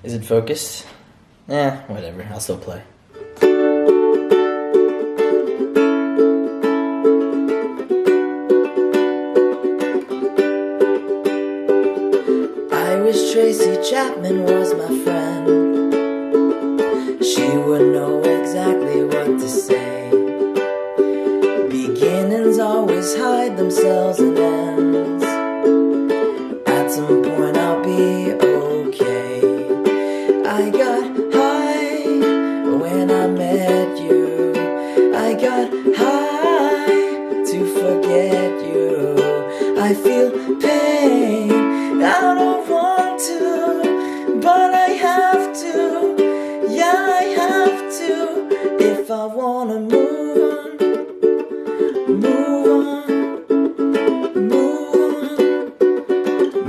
Is it focused? Whatever, I'll still play. I wish Tracy Chapman was my friend. She would know exactly what to say. Beginnings always hide themselves in ends. At some point I'll be okay. I got high when I met you. I got high to forget you. I feel pain, I don't want to, but I have to. Yeah, I have to. If I wanna move on, move on, move on,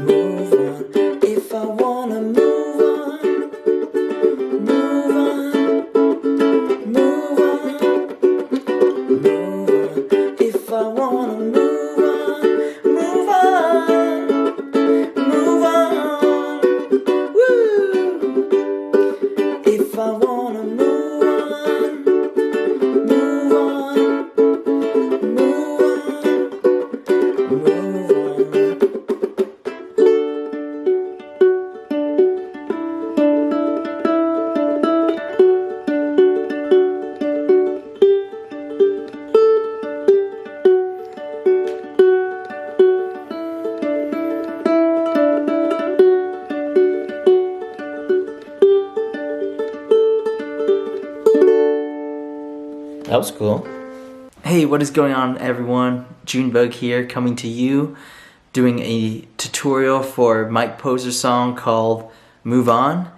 move on. If I wanna move on, move on, move on, move on. If I wanna move on, move on, move on. Woo! If I wanna move on, move on, move on, move on. That was cool. Hey, what is going on, everyone? Junebug here, coming to you, doing a tutorial for Mike Posner's song called Move On.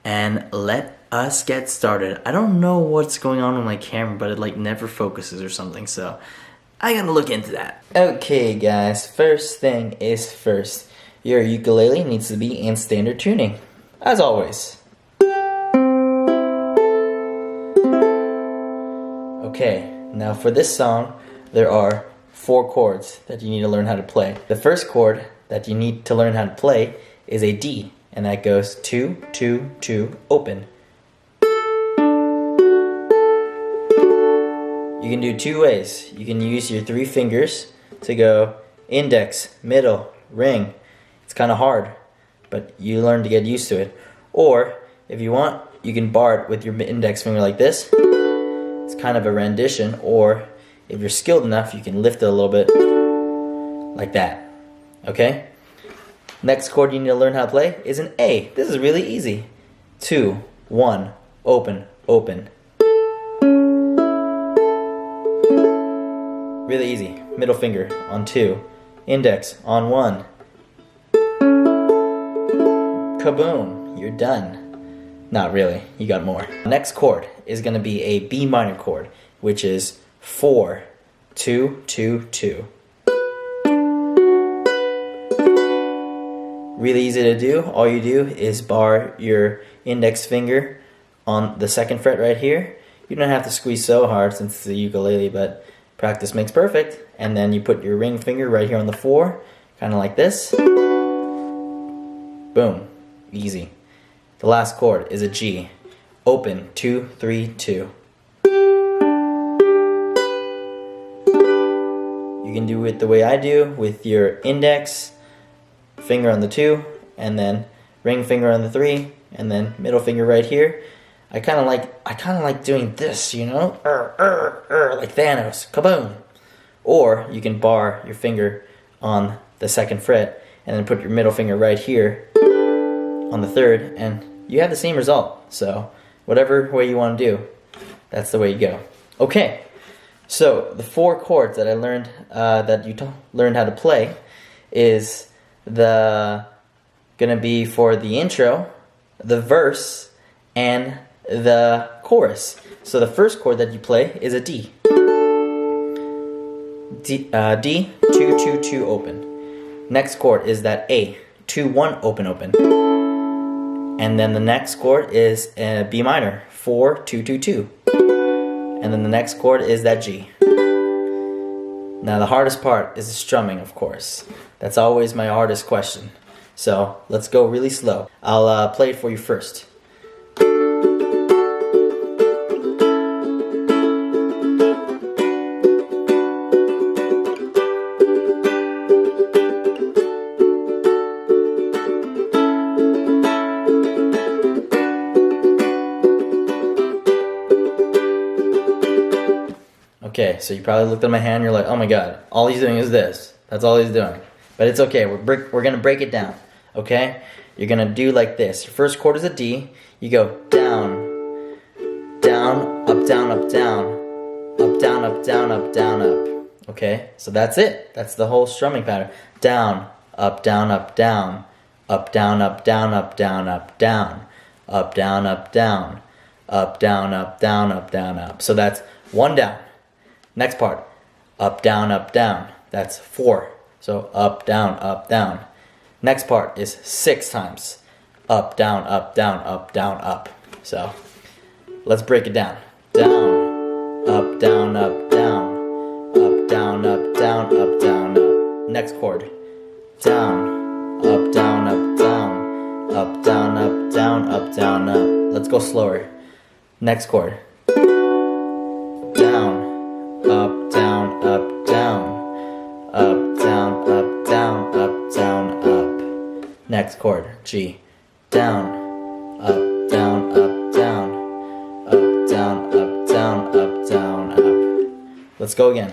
And let us get started. I don't know what's going on with my camera, but it like never focuses or something, so I gotta look into that. Okay guys, first thing is first. Your ukulele needs to be in standard tuning, as always. Okay, now for this song, there are 4 chords that you need to learn how to play. The first chord that you need to learn how to play is a D, and that goes 2, 2, 2, open. You can do 2 ways. You can use your 3 fingers to go index, middle, ring. It's kind of hard, but you learn to get used to it. Or, if you want, you can bar it with your index finger like this. It's kind of a rendition, or if you're skilled enough, you can lift it a little bit like that. Okay? Next chord you need to learn how to play is an A. This is really easy. 2, 1, open, open. Really easy. Middle finger on 2, index on 1. Kaboom! You're done. Not really, you got more. Next chord is going to be a B minor chord, which is 4, 2, 2, 2. Really easy to do. All you do is bar your index finger on the 2nd fret right here. You don't have to squeeze so hard since it's a ukulele, but practice makes perfect. And then you put your ring finger right here on the 4, kind of like this. Boom, easy. The last chord is a G. Open, 2, 3, 2. You can do it the way I do, with your index finger on the 2, and then ring finger on the 3, and then middle finger right here. I kind of like doing this, you know, like Thanos, kaboom. Or you can bar your finger on the 2nd fret, and then put your middle finger right here on the 3rd, and you have the same result. So whatever way you want to do, that's the way you go. Okay, so the 4 chords that I learned that you learned how to play is gonna be for the intro, the verse, and the chorus. So the first chord that you play is a D. D, 2, 2, 2, open. Next chord is that A, 2, 1, open, open. And then the next chord is B minor, 4, 2, 2, 2. And then the next chord is that G. Now the hardest part is the strumming, of course. That's always my hardest question. So let's go really slow. I'll play it for you first. Okay, so you probably looked at my hand and you're like, oh my god, all he's doing is this. That's all he's doing. But it's okay, we're gonna break it down, okay? You're gonna do like this. Your first chord is a D. You go down, down, up, down, up, down, up, down, up, down, up, down, up. Okay, so that's it. That's the whole strumming pattern. Down, up, down, up, down, up, down, up, down, up, down, up, down, up, down, up, down, up, down, up, down, up, down, up. So that's one down. Next part, up, down, up, down. That's 4. So up, down, up, down. Next part is 6 times. Up, down, up, down, up, down, up. So let's break it down. Down, up, down, up, down. Up, down, up, down, up, down, up. Next chord. Down, up, down, up, down. Up, down, up, down, up, down, up. Let's go slower. Next chord. Down. Up, down, up, down. Up, down, up, down, up, down, up. Next chord, G. Down, up, down, up, down. Up, down, up, down, up, down, up. Let's go again.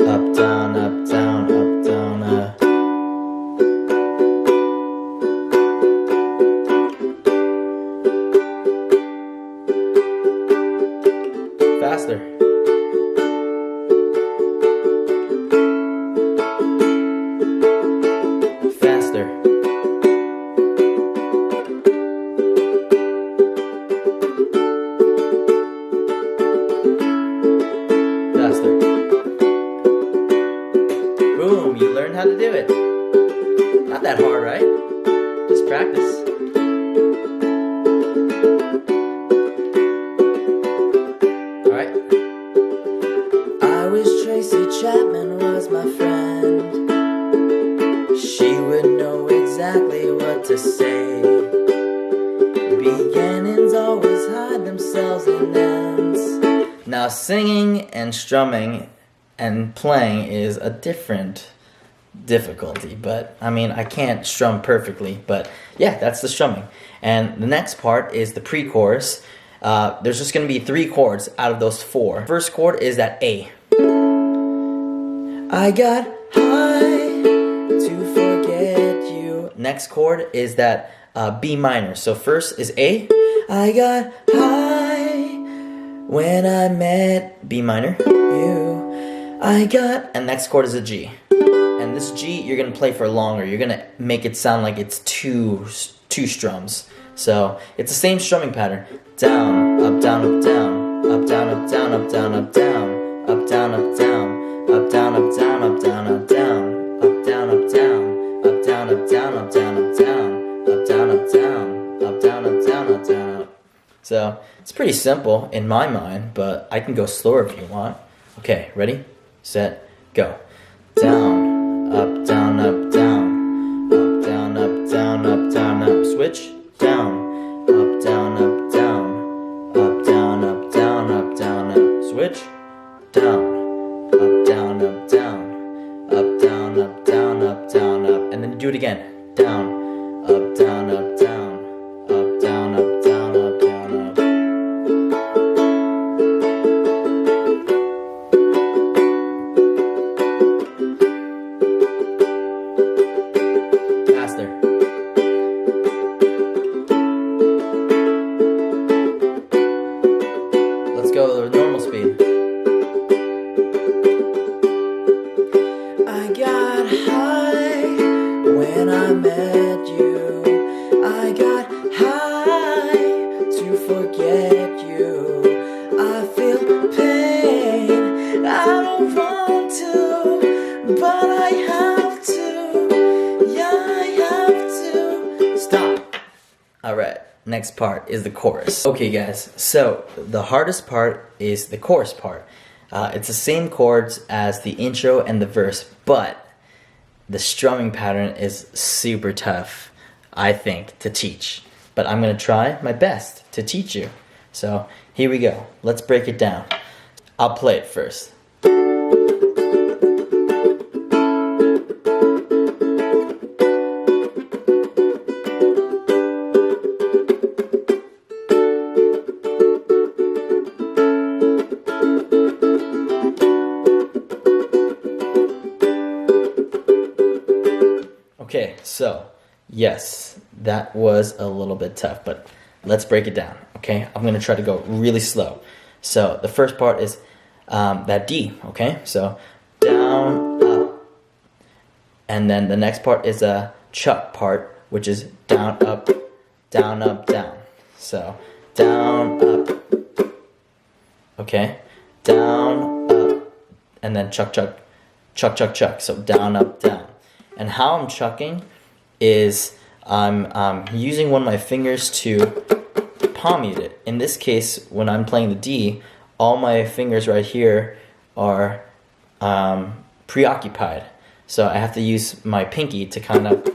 Up, down, up, down, up, down, up. Faster. Faster. Faster. Boom, you learned how to do it. Not that hard, right? Just practice. Chapman was my friend. She would know exactly what to say. Beginnings always hide themselves in ends. Now singing and strumming and playing is a different difficulty, but I mean I can't strum perfectly, but yeah, that's the strumming. And the next part is the pre-chorus. There's just going to be 3 chords out of those 4. First chord is that A. I got high to forget you. Next chord is that B minor. So first is A. I got high when I met B minor you. I got, and next chord is a G. And this G you're gonna play for longer. You're gonna make it sound like it's two strums. So it's the same strumming pattern. Down, up, down, up, down, up, down, up, down, up, down, up, down, up, down, up, down. Up, down, up, down, up, down, up, down. Up, down, up, down. Up, down, up, down, up, down, up, down. Up, down, up, down. Up, down, up, down, up, down, up. So, it's pretty simple in my mind, but I can go slower if you want. Okay, ready, set, go. Down, up, down, up, down. Up, down, up, down, up, down, up. Switch, down. Up, down, up, down. Up, down, up, down, up, down, up. Switch, down. Up, down, up, down, up, down, up, down, up, down, up, and then do it again. Down, up, down, up, down, up, down, up, down, up, down, up. Faster. Let's go with normal speed. When I met you, I got high to forget you. I feel pain, I don't want to, but I have to, yeah, I have to. Stop. Alright, next part is the chorus. Okay guys, so the hardest part is the chorus part. It's the same chords as the intro and the verse, but the strumming pattern is super tough, I think, to teach. But I'm gonna try my best to teach you. So here we go, let's break it down. I'll play it first. Okay, so yes, that was a little bit tough, but let's break it down, okay? I'm gonna try to go really slow. So the first part is that D, okay? So down, up. And then the next part is a chuck part, which is down, up, down, up, down. So down, up, okay? Down, up, and then chuck, chuck, chuck, chuck, chuck. So down, up, down. And how I'm chucking is I'm using one of my fingers to palm mute it. In this case, when I'm playing the D, all my fingers right here are preoccupied. So I have to use my pinky to kind of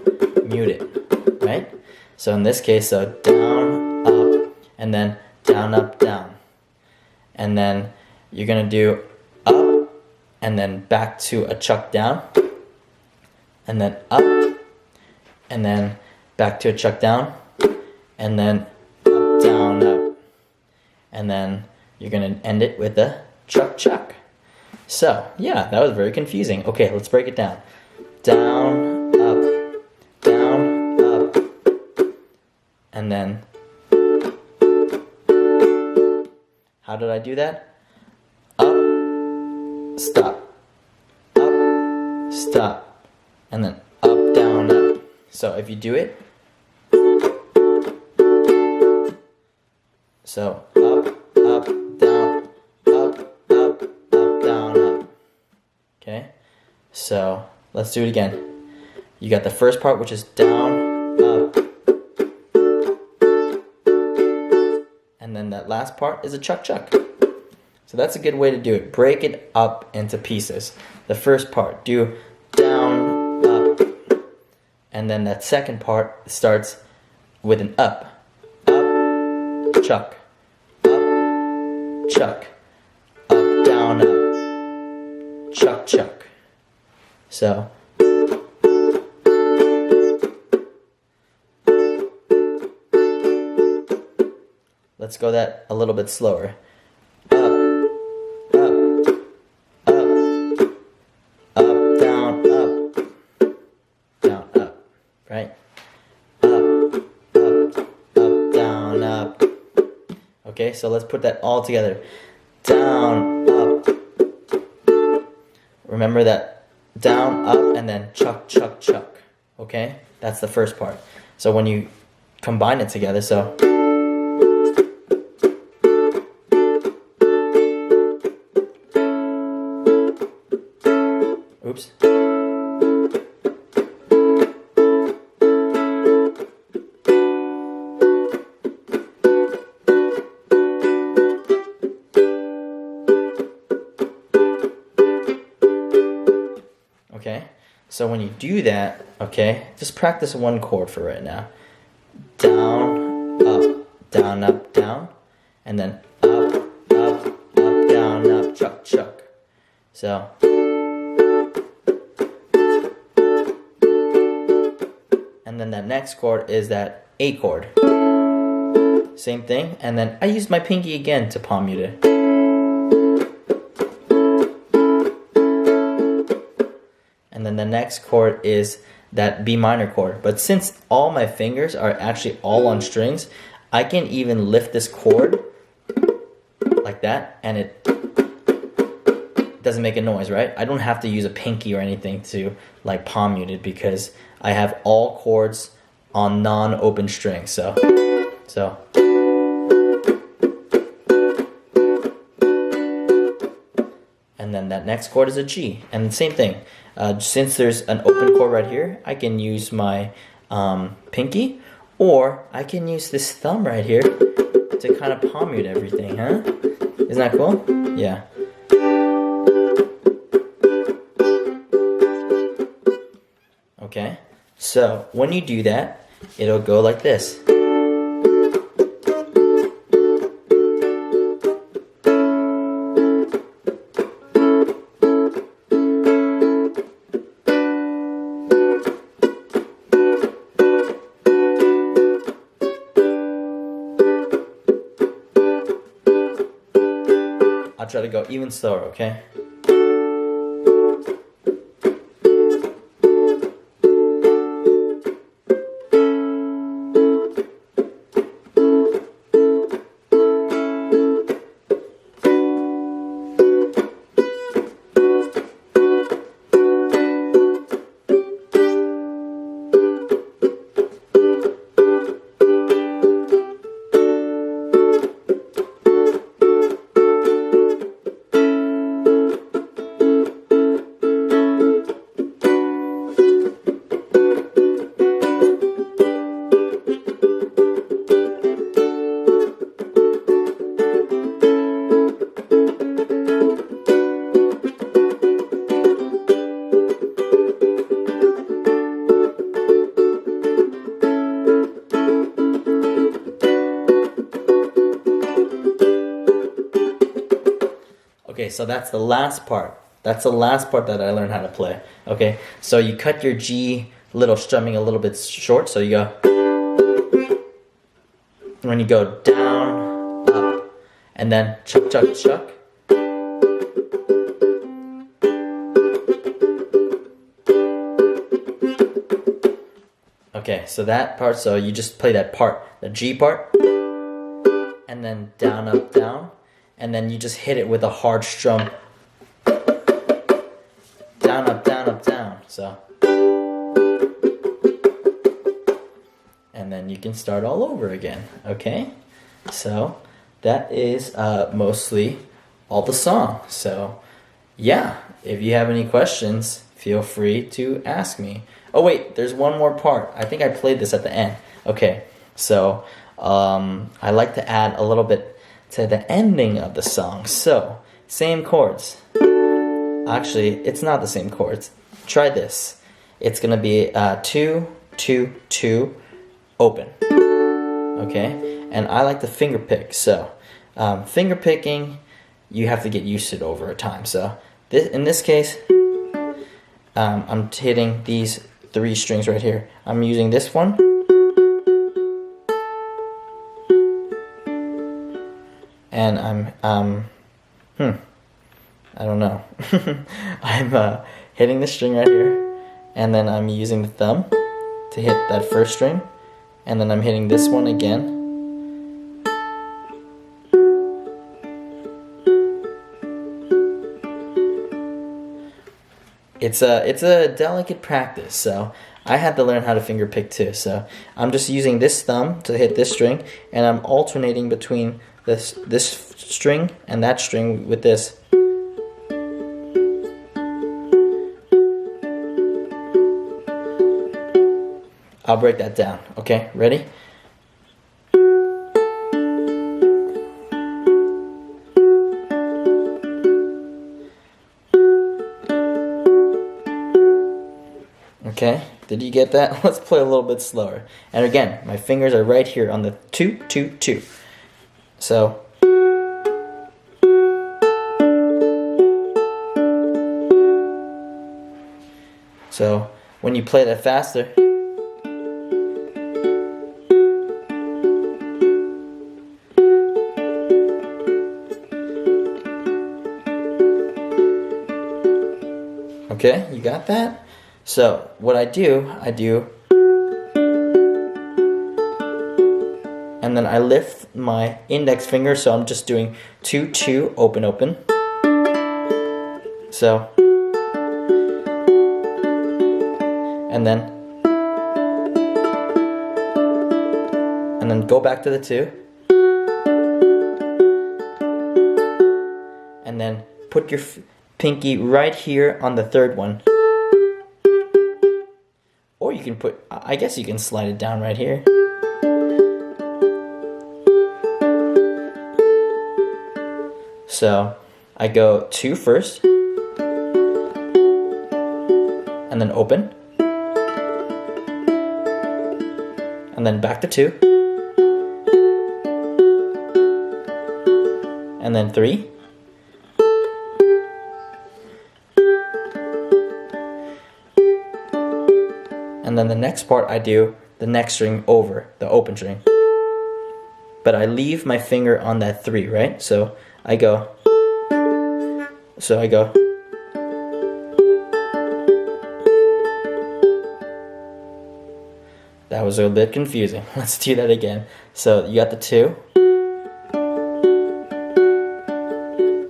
mute it, right? So in this case, so down, up, and then down, up, down. And then you're gonna do up, and then back to a chuck down, and then up, and then back to a chuck down, and then up, down, up, and then you're gonna end it with a chuck, chuck. So yeah, that was very confusing. Okay, let's break it down. Down, up, down, up, and then how did I do that? Up, stop, up, stop. And then up, down, up. So if you do it, so up, up, down, up, up, up, down, up. Okay? So let's do it again. You got the first part, which is down, up. And then that last part is a chuck, chuck. So that's a good way to do it. Break it up into pieces. The first part, do down, and then that second part starts with an up, chuck, chuck, up, down, up, chuck, chuck. So let's go that a little bit slower. Right? Up, up, up, down, up. Okay, so let's put that all together. Down, up. Remember that down, up, and then chuck, chuck, chuck. Okay? That's the first part. So when you combine it together, so oops. Okay, so when you do that, okay, just practice one chord for right now. Down, up, down, and then up, up, up, down, up, chuck, chuck. So and then that next chord is that A chord. Same thing, and then I use my pinky again to palm mute it. And then the next chord is that B minor chord. But since all my fingers are actually all on strings, I can even lift this chord like that, and it doesn't make a noise, right? I don't have to use a pinky or anything to like palm mute it because I have all chords on non-open strings. So and then that next chord is a G, and same thing. Since there's an open chord right here, I can use my pinky, Or I can use this thumb right here to kind of palm mute everything, huh? Isn't that cool? Yeah. Okay, so when you do that, it'll go like this. I'll try to go even slower, okay? Okay, so that's the last part. That's the last part that I learned how to play. Okay, so you cut your G little strumming a little bit short, so you go. When you go down, up, and then chuck, chuck, chuck. Okay, so that part, so you just play that part, the G part, and then down, up, down. And then you just hit it with a hard strum. Down, up, down, up, down. So. And then you can start all over again. Okay? So, that is mostly all the song. So, yeah. If you have any questions, feel free to ask me. Oh, wait. There's one more part. I think I played this at the end. Okay. So, I like to add a little bit to the ending of the song. So, same chords. Actually, it's not the same chords. Try this. It's gonna be 2, 2, 2, open. Okay? And I like to finger pick. So, finger picking, you have to get used to it over time. So, in this case, I'm hitting these 3 strings right here. I'm using this one. And I'm, I don't know. I'm hitting the string right here, and then I'm using the thumb to hit that first string, and then I'm hitting this one again. It's a delicate practice, so I had to learn how to finger pick too. So I'm just using this thumb to hit this string, and I'm alternating between this string and that string with this. I'll break that down. Okay, ready? Okay, did you get that? Let's play a little bit slower. And again, my fingers are right here on the 2, 2, 2. So, when you play that faster, okay, you got that? So, what I do, and then I lift my index finger, so I'm just doing 2, 2, open, open. So, and then go back to the 2, and then put your pinky right here on the third one. Or you can put, I guess you can slide it down right here. So I go 2 first, and then open, and then back to 2, and then 3, and then the next part I do the next string over, the open string. But I leave my finger on that 3, right? So I go. That was a bit confusing. Let's do that again. So you got the 2.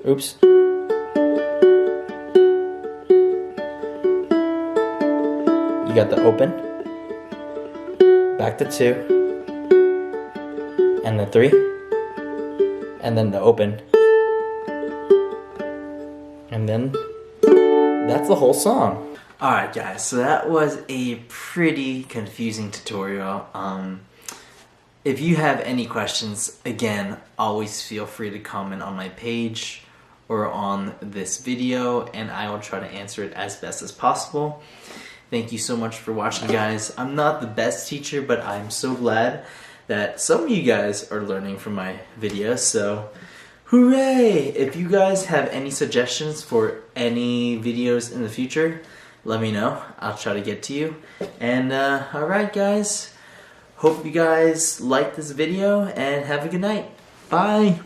Oops. You got the open. Back to 2. And the 3. And then the open. And then that's the whole song. Alright guys, so that was a pretty confusing tutorial. If you have any questions, again, always feel free to comment on my page or on this video, and I will try to answer it as best as possible. Thank you so much for watching, guys. I'm not the best teacher, but I'm so glad that some of you guys are learning from my videos, so hooray! If you guys have any suggestions for any videos in the future, let me know. I'll try to get to you. And alright guys, hope you guys liked this video and have a good night. Bye!